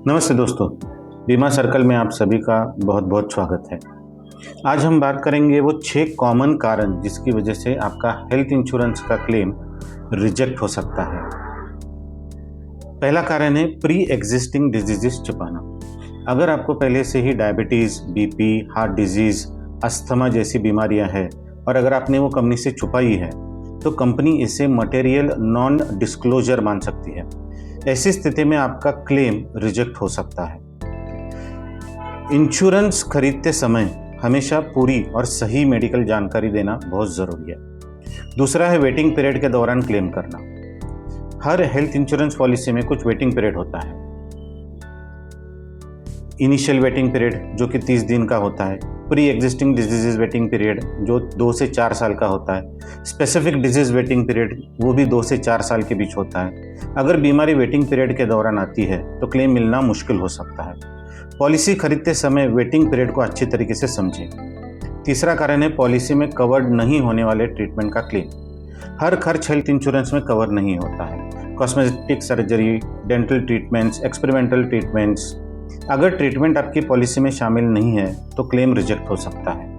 नमस्ते दोस्तों, बीमा सर्कल में आप सभी का बहुत बहुत स्वागत है। आज हम बात करेंगे वो 6 कॉमन कारण जिसकी वजह से आपका हेल्थ इंश्योरेंस का क्लेम रिजेक्ट हो सकता है। पहला कारण है प्री एग्जिस्टिंग डिजीजेस छुपाना। अगर आपको पहले से ही diabetes, BP, heart disease, asthma जैसी बीमारियां हैं और अगर आपने वो कंपनी से छुपाई है तो कंपनी इसे मटेरियल नॉन डिस्क्लोजर मान सकती है। ऐसी स्थिति में आपका क्लेम रिजेक्ट हो सकता है। इंश्योरेंस खरीदते समय हमेशा पूरी और सही मेडिकल जानकारी देना बहुत ज़रूरी है। दूसरा है वेटिंग पीरियड के दौरान क्लेम करना। हर हेल्थ इंश्योरेंस पॉलिसी में कुछ वेटिंग पीरियड होता है। इनिशियल वेटिंग पीरियड जो कि 30 दिन का होता है, pre existing disease waiting period जो 2 से 4 साल का होता है, स्पेसिफिक डिजीज वेटिंग पीरियड वो भी 2 से 4 साल के बीच होता है। अगर बीमारी वेटिंग पीरियड के दौरान आती है तो क्लेम मिलना मुश्किल हो सकता है। पॉलिसी खरीदते समय वेटिंग पीरियड को अच्छी तरीके से समझें। तीसरा कारण है पॉलिसी में कवर्ड नहीं होने वाले ट्रीटमेंट का क्लेम। हर खर्च हेल्थ इंश्योरेंस में कवर नहीं होता है। Cosmetic surgery, dental treatments, experimental treatments, अगर ट्रीटमेंट आपकी पॉलिसी में शामिल नहीं है तो क्लेम रिजेक्ट हो सकता है।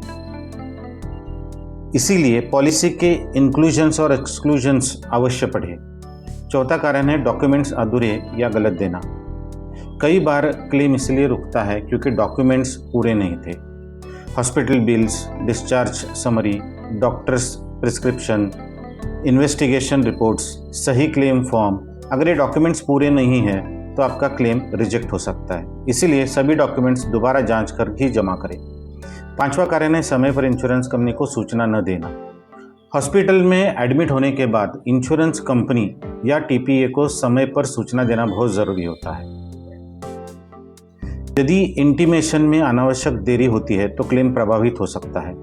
इसीलिए पॉलिसी के इंक्लूजन्स और एक्सक्लूजन्स अवश्य पढ़ें। चौथा कारण है डॉक्यूमेंट्स अधूरे या गलत देना। कई बार क्लेम इसलिए रुकता है क्योंकि डॉक्यूमेंट्स पूरे नहीं थे। Hospital bills, discharge summary, doctors prescription, investigation reports, सही क्लेम फॉर्म, अगर ये डॉक्यूमेंट्स पूरे नहीं हैं तो आपका क्लेम रिजेक्ट हो सकता है। इसीलिए सभी डॉक्यूमेंट्स दोबारा जांच कर ही जमा करें। पांचवा कारण है समय पर इंश्योरेंस कंपनी को सूचना न देना। हॉस्पिटल में एडमिट होने के बाद इंश्योरेंस कंपनी या टीपीए को समय पर सूचना देना बहुत ज़रूरी होता है। यदि इंटीमेशन में अनावश्यक देरी होती है तो क्लेम प्रभावित हो सकता है।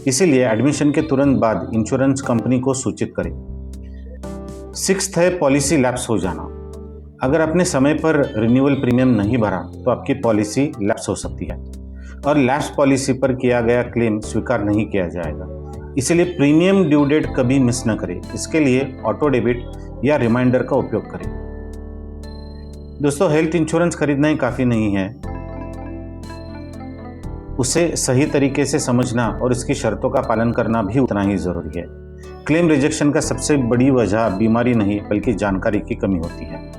इसीलिए एडमिशन के तुरंत बाद इंश्योरेंस कंपनी को सूचित करें। 6th है पॉलिसी लैप्स हो जाना। अगर आपने समय पर रिन्यूअल प्रीमियम नहीं भरा तो आपकी पॉलिसी लैप्स हो सकती है और लैप्स पॉलिसी पर किया गया क्लेम स्वीकार नहीं किया जाएगा। इसलिए प्रीमियम ड्यू डेट कभी मिस न करें। इसके लिए ऑटो डेबिट या रिमाइंडर का उपयोग करें। दोस्तों, हेल्थ इंश्योरेंस खरीदना ही काफ़ी नहीं है, उसे सही तरीके से समझना और इसकी शर्तों का पालन करना भी उतना ही ज़रूरी है। क्लेम रिजेक्शन का सबसे बड़ी वजह बीमारी नहीं बल्कि जानकारी की कमी होती है।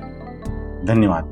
धन्यवाद।